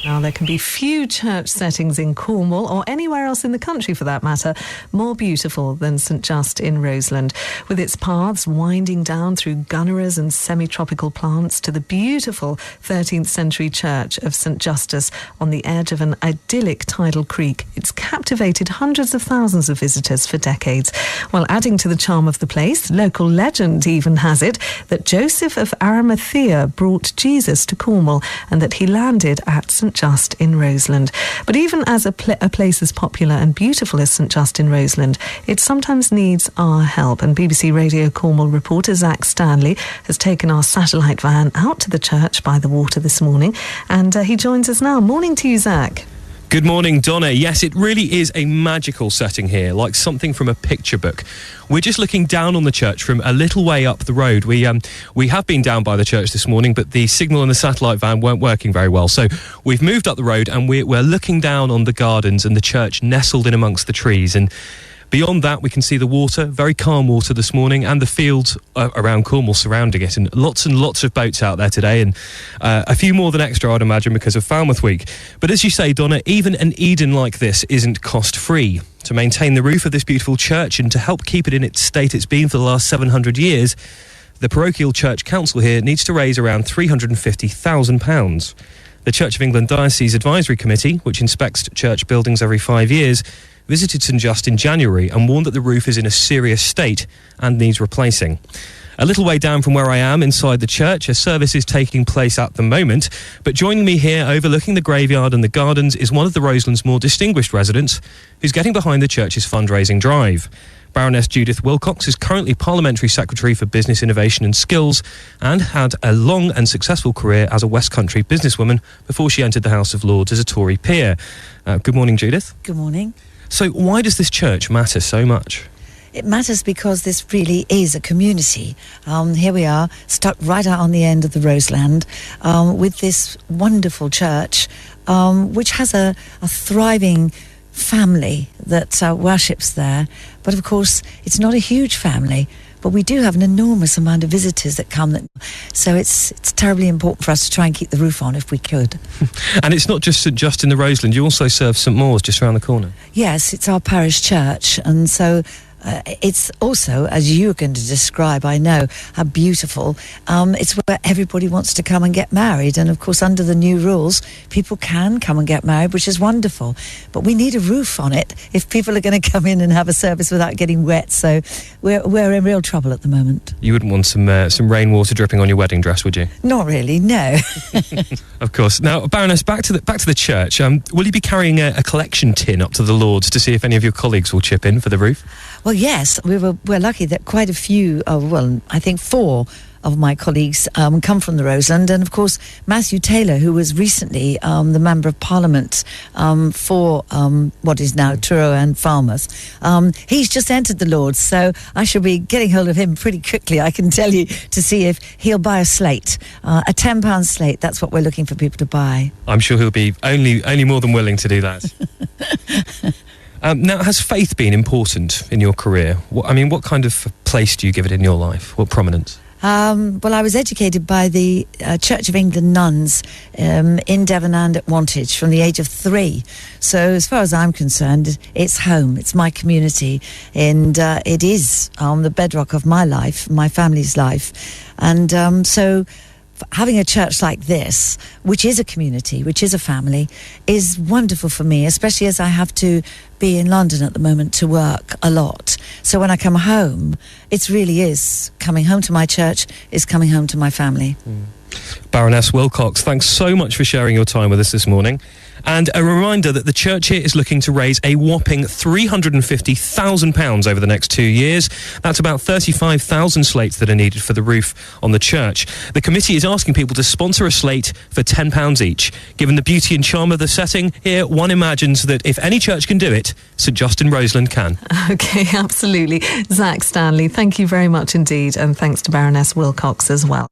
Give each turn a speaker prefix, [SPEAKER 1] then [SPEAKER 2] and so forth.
[SPEAKER 1] Now, there can be few church settings in Cornwall, or anywhere else in the country for that matter, more beautiful than St Just in Roseland, with its paths winding down through gunneras and semi-tropical plants to the beautiful 13th century church of St Justus on the edge of an idyllic tidal creek. It's captivated hundreds of thousands of visitors for decades. While adding to the charm of the place, local legend even has it that Joseph of Arimathea brought Jesus to Cornwall and that he landed at St Just in Roseland. But even as a place as popular and beautiful as St Just in Roseland, it sometimes needs our help. And BBC Radio Cornwall reporter Stanley has taken our satellite van out to the church by the water this morning, and he joins us now. Morning to you, Zach.
[SPEAKER 2] Good morning, Donna. Yes, it really is a magical setting here, like something from a picture book. We're just looking down on the church from a little way up the road. We have been down by the church this morning, but the signal in the satellite van weren't working very well. So we've moved up the road and we're looking down on the gardens and the church nestled in amongst the trees. And beyond that, we can see the water, very calm water this morning, and the fields around Cornwall surrounding it, and lots of boats out there today, and a few more than extra, I'd imagine, because of Falmouth Week. But as you say, Donna, even an Eden like this isn't cost-free. To maintain the roof of this beautiful church and to help keep it in its state it's been for the last 700 years, the parochial church council here needs to raise around £350,000. The Church of England Diocese Advisory Committee, which inspects church buildings every 5 years, visited St Just in January and warned that the roof is in a serious state and needs replacing. A little way down from where I am inside the church, a service is taking place at the moment, but joining me here overlooking the graveyard and the gardens is one of the Roseland's more distinguished residents who's getting behind the church's fundraising drive. Baroness Judith Wilcox is currently Parliamentary Secretary for Business Innovation and Skills and had a long and successful career as a West Country businesswoman before she entered the House of Lords as a Tory peer. Good morning, Judith.
[SPEAKER 3] Good morning.
[SPEAKER 2] So why does this church matter so much?
[SPEAKER 3] It matters because this really is a community. Here we are, stuck right out on the end of the Roseland, with this wonderful church, which has a thriving family that worships there. But of course, it's not a huge family, but we do have an enormous amount of visitors that come. So it's terribly important for us to try and keep the roof on if we could.
[SPEAKER 2] And it's not just St Just in the Roseland, you also serve St Maur's just around the corner.
[SPEAKER 3] Yes, it's our parish church, and so it's also, as you're going to describe, I know how beautiful, it's where everybody wants to come and get married. And of course, under the new rules, people can come and get married, which is wonderful. But we need a roof on it if people are going to come in and have a service without getting wet. So we're in real trouble at the moment.
[SPEAKER 2] You wouldn't want some rainwater dripping on your wedding dress, would you?
[SPEAKER 3] Not really, no.
[SPEAKER 2] Of course. Now, Baroness, back to the church. Will you be carrying a collection tin up to the Lords to see if any of your colleagues will chip in for the roof?
[SPEAKER 3] Well, yes, we're lucky that quite a few, I think 4 of my colleagues come from the Roseland, and of course Matthew Taylor, who was recently the Member of Parliament for what is now Truro and Falmouth. He's just entered the Lords, so I shall be getting hold of him pretty quickly, I can tell you, to see if he'll buy a slate, a £10 slate. That's what we're looking for people to buy.
[SPEAKER 2] I'm sure he'll be only more than willing to do that. Now, has faith been important in your career? What kind of place do you give it in your life? What prominence?
[SPEAKER 3] Well, I was educated by the Church of England nuns in Devon and at Wantage from the age of 3. So as far as I'm concerned, it's home, it's my community, and it is the bedrock of my life, my family's life. And so having a church like this, which is a community, which is a family, is wonderful for me, especially as I have to be in London at the moment to work a lot. So when I come home, it really is coming home to my church, is coming home to my family.
[SPEAKER 2] Baroness Wilcox, thanks so much for sharing your time with us this morning. And a reminder that the church here is looking to raise a whopping £350,000 over the next 2 years. That's about 35,000 slates that are needed for the roof on the church. The committee is asking people to sponsor a slate for £10 each. Given the beauty and charm of the setting here, one imagines that if any church can do it, St Just in Roseland can.
[SPEAKER 1] OK, absolutely. Stanley, thank you very much indeed, and thanks to Baroness Wilcox as well.